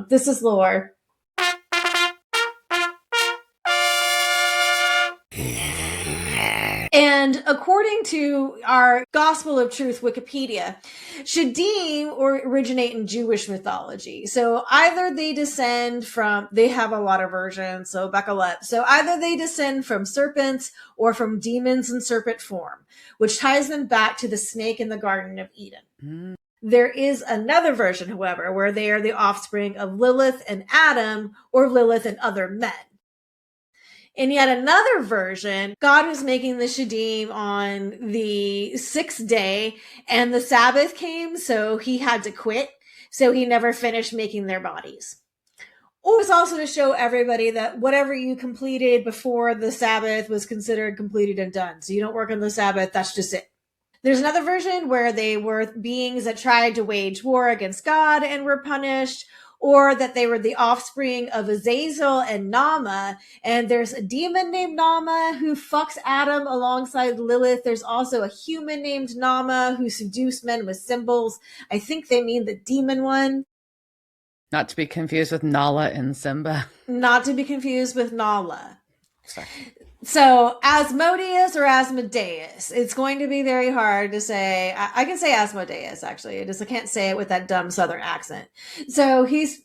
This is lore. And according to our Gospel of Truth Wikipedia, shedim originate in Jewish mythology. So either they descend from, they have a lot of versions, so buckle up. So either they descend from serpents or from demons in serpent form, which ties them back to the snake in the Garden of Eden. Mm. There is another version, however, where they are the offspring of Lilith and Adam, or Lilith and other men. In yet another version, God was making the shedim on the 6th day, and the Sabbath came, so he had to quit. So he never finished making their bodies. Or it's also to show everybody that whatever you completed before the Sabbath was considered completed and done. So you don't work on the Sabbath, that's just it. There's another version where they were beings that tried to wage war against God and were punished, or that they were the offspring of Azazel and Nama. And there's a demon named Nama who fucks Adam alongside Lilith. There's also a human named Nama who seduced men with symbols. I think they mean the demon one. Not to be confused with Nala and Simba. Not to be confused with Nala. Sorry. So Asmodeus or Asmodeus, it's going to be very hard to say. I can say Asmodeus, actually. I can't say it with that dumb Southern accent. So he's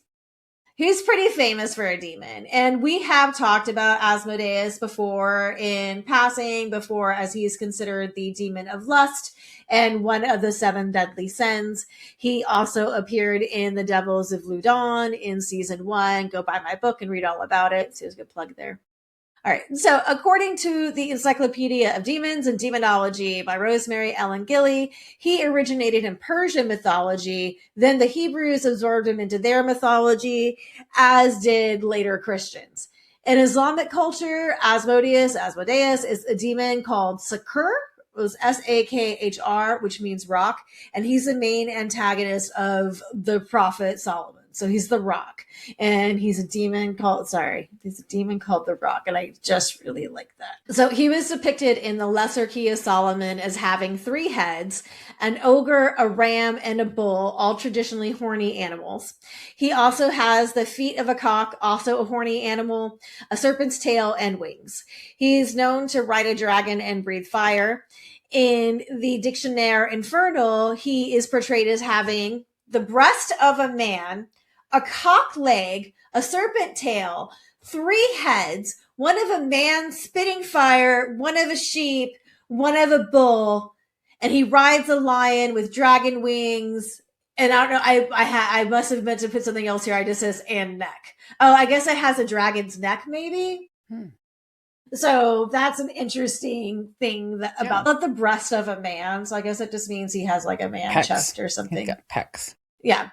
pretty famous for a demon. And we have talked about Asmodeus before in passing, before, as he is considered the demon of lust and one of the 7 deadly sins. He also appeared in The Devils of Loudun in season 1. Go buy my book and read all about it. So there's a good plug there. All right. So according to the Encyclopedia of Demons and Demonology by Rosemary Ellen Gilly, he originated in Persian mythology. Then the Hebrews absorbed him into their mythology, as did later Christians. In Islamic culture, Asmodeus is a demon called Sakur. It was Sakhr, which means rock. And he's the main antagonist of the prophet Solomon. So he's the rock, and he's a demon called the rock. And I just really like that. So he was depicted in the Lesser Key of Solomon as having 3 heads, an ogre, a ram, and a bull, all traditionally horny animals. He also has the feet of a cock, also a horny animal, a serpent's tail, and wings. He is known to ride a dragon and breathe fire. In the Dictionnaire Infernal, he is portrayed as having the breast of a man, a cock leg, a serpent tail, 3 heads, one of a man spitting fire, one of a sheep, one of a bull, and he rides a lion with dragon wings. And I don't know, I must have meant to put something else here. I just says and neck. Oh, I guess it has a dragon's neck, maybe. So that's an interesting thing about the breast of a man. So I guess it just means he has like a man chest or something. He's got pecs. Yeah.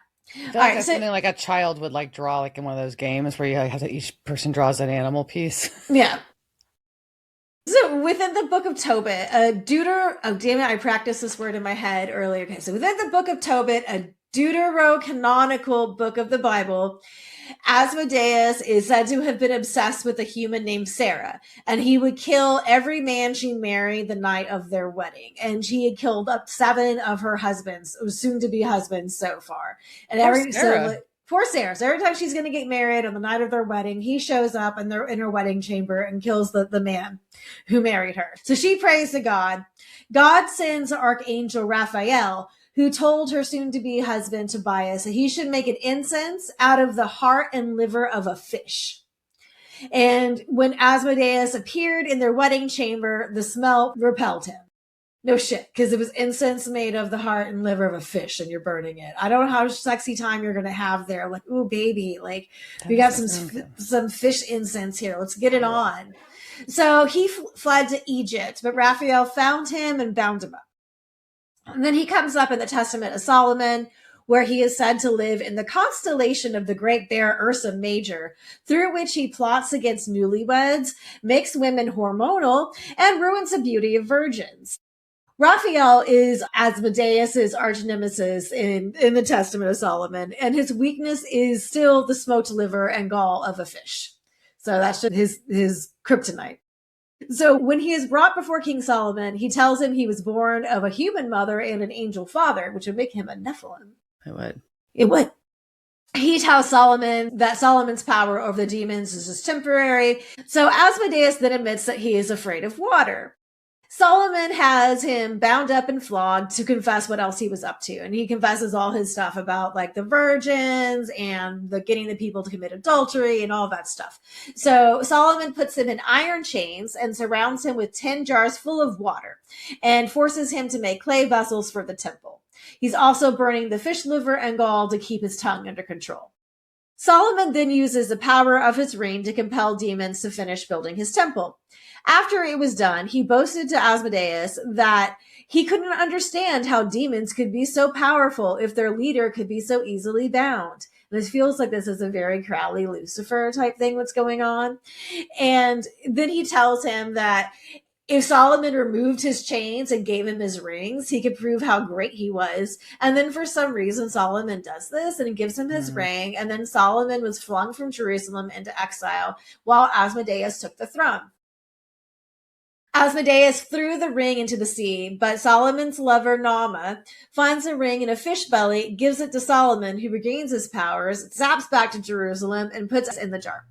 All right, so something like a child would like draw, like in one of those games where you have to, each person draws an animal piece. Yeah. So within the book of Tobit, I practiced this word in my head earlier. Okay, so within the book of Tobit, a deuterocanonical book of the Bible, Asmodeus is said to have been obsessed with a human named Sarah, and he would kill every man she married the night of their wedding. And she had killed up 7 of her husbands, soon to be husbands so far. And poor Sarah. So every time she's going to get married on the night of their wedding, he shows up in her wedding chamber and kills the man who married her. So she prays to God. God sends Archangel Raphael, who told her soon-to-be husband Tobias that he should make an incense out of the heart and liver of a fish. And when Asmodeus appeared in their wedding chamber, the smell repelled him. No shit, because it was incense made of the heart and liver of a fish, and you're burning it. I don't know how sexy time you're going to have there. Like, ooh, baby, like we got some fish incense here. Let's get it on. So he fled to Egypt, but Raphael found him and bound him up. And then he comes up in the Testament of Solomon, where he is said to live in the constellation of the Great Bear Ursa Major, through which he plots against newlyweds, makes women hormonal, and ruins the beauty of virgins. Raphael is Asmodeus's arch nemesis in the Testament of Solomon, and his weakness is still the smoked liver and gall of a fish. So that's just his kryptonite. So when he is brought before King Solomon, he tells him he was born of a human mother and an angel father, which would make him a Nephilim. It would. It would. He tells Solomon that Solomon's power over the demons is just temporary. So Asmodeus then admits that he is afraid of water. Solomon has him bound up and flogged to confess what else he was up to. And he confesses all his stuff about like the virgins and the getting the people to commit adultery and all that stuff. So Solomon puts him in iron chains and surrounds him with 10 jars full of water and forces him to make clay vessels for the temple. He's also burning the fish liver and gall to keep his tongue under control. Solomon then uses the power of his ring to compel demons to finish building his temple. After it was done, he boasted to Asmodeus that he couldn't understand how demons could be so powerful if their leader could be so easily bound. This feels like this is a very Crowley Lucifer type thing what's going on. And then he tells him that if Solomon removed his chains and gave him his rings, he could prove how great he was. And then for some reason, Solomon does this and gives him his ring. And then Solomon was flung from Jerusalem into exile while Asmodeus took the throne. Asmodeus threw the ring into the sea, but Solomon's lover, Naamah, finds the ring in a fish belly, gives it to Solomon, who regains his powers, zaps back to Jerusalem, and puts it in the jar.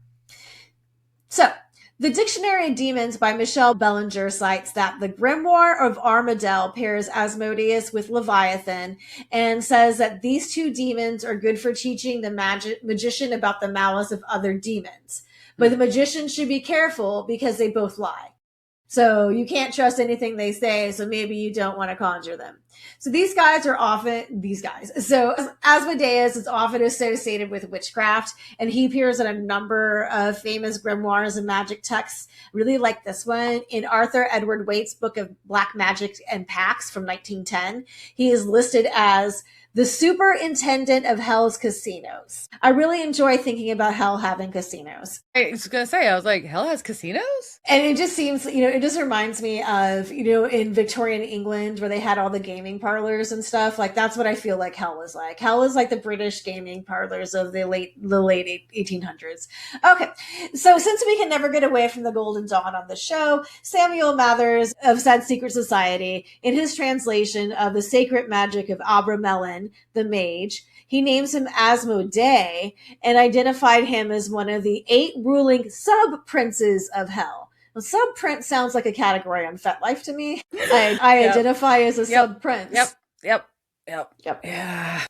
So, the Dictionary of Demons by Michelle Bellinger cites that the Grimoire of Armadale pairs Asmodeus with Leviathan and says that these two demons are good for teaching the magician about the malice of other demons. But the magician should be careful because they both lie. So you can't trust anything they say, so maybe you don't want to conjure them. So So Asmodeus is often associated with witchcraft, and he appears in a number of famous grimoires and magic texts. Really like this one. In Arthur Edward Waite's book of Black Magic and Pacts from 1910, he is listed as the superintendent of Hell's casinos. I really enjoy thinking about Hell having casinos. I was going to say, I was like, Hell has casinos? And it just seems, it just reminds me of, in Victorian England where they had all the gaming parlors and stuff. Like, that's what I feel like Hell was like. Hell is like the British gaming parlors of the late 1800s. Okay. So since we can never get away from the Golden Dawn on the show, Samuel Mathers of Said Secret Society, in his translation of The Sacred Magic of Abramelin, the Mage, he names him Asmodee and identified him as one of the 8 ruling sub-princes of Hell. Well, sub-prince sounds like a category on Fet Life to me. I yep. identify as a sub-prince. Yep. Yeah.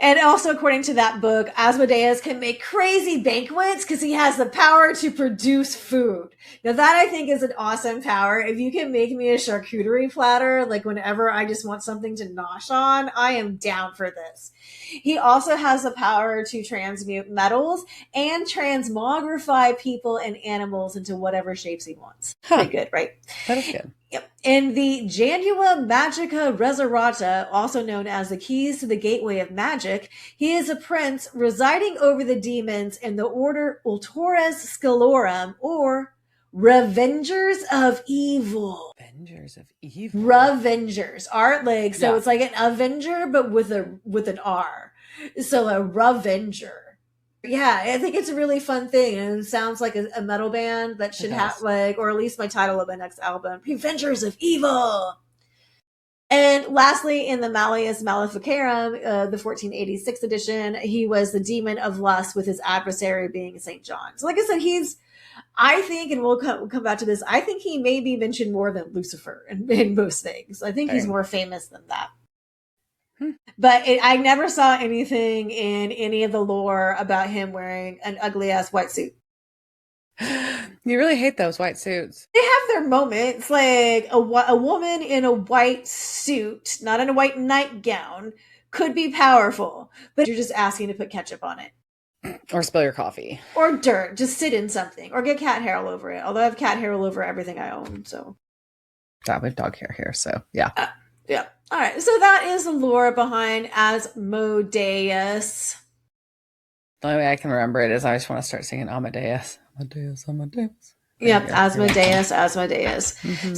And also, according to that book, Asmodeus can make crazy banquets because he has the power to produce food. Now, that I think is an awesome power. If you can make me a charcuterie platter, like whenever I just want something to nosh on, I am down for this. He also has the power to transmute metals and transmogrify people and animals into whatever shapes he wants. Pretty good, right? That is good. Yep. In the Janua Magica Reservata, also known as the Keys to the Gateway of Magic, he is a prince residing over the demons in the order Ultores Scalorum, or Revengers of Evil. Revengers of Evil. Revengers. Art so it's like an Avenger, but with an R. So a Revenger. Yeah, I think it's a really fun thing, and it sounds like a metal band that should have, or at least my title of my next album, Revengers of Evil. And lastly, in the Malleus Maleficarum, the 1486 edition, he was the demon of lust with his adversary being St. John. So like I said, I think, and we'll come back to this, I think he may be mentioned more than Lucifer in most things. I think he's more famous than that. But I never saw anything in any of the lore about him wearing an ugly-ass white suit. You really hate those white suits. They have their moments, like a woman in a white suit, not in a white nightgown, could be powerful, but you're just asking to put ketchup on it. Or spill your coffee. Or dirt. Just sit in something. Or get cat hair all over it. Although I have cat hair all over everything I own, so. I have dog hair here, so yeah. Yeah. All right. So that is the lore behind Asmodeus. The only way I can remember it is I just want to start singing Amadeus. Amadeus. Yep. Asmodeus. Mm-hmm.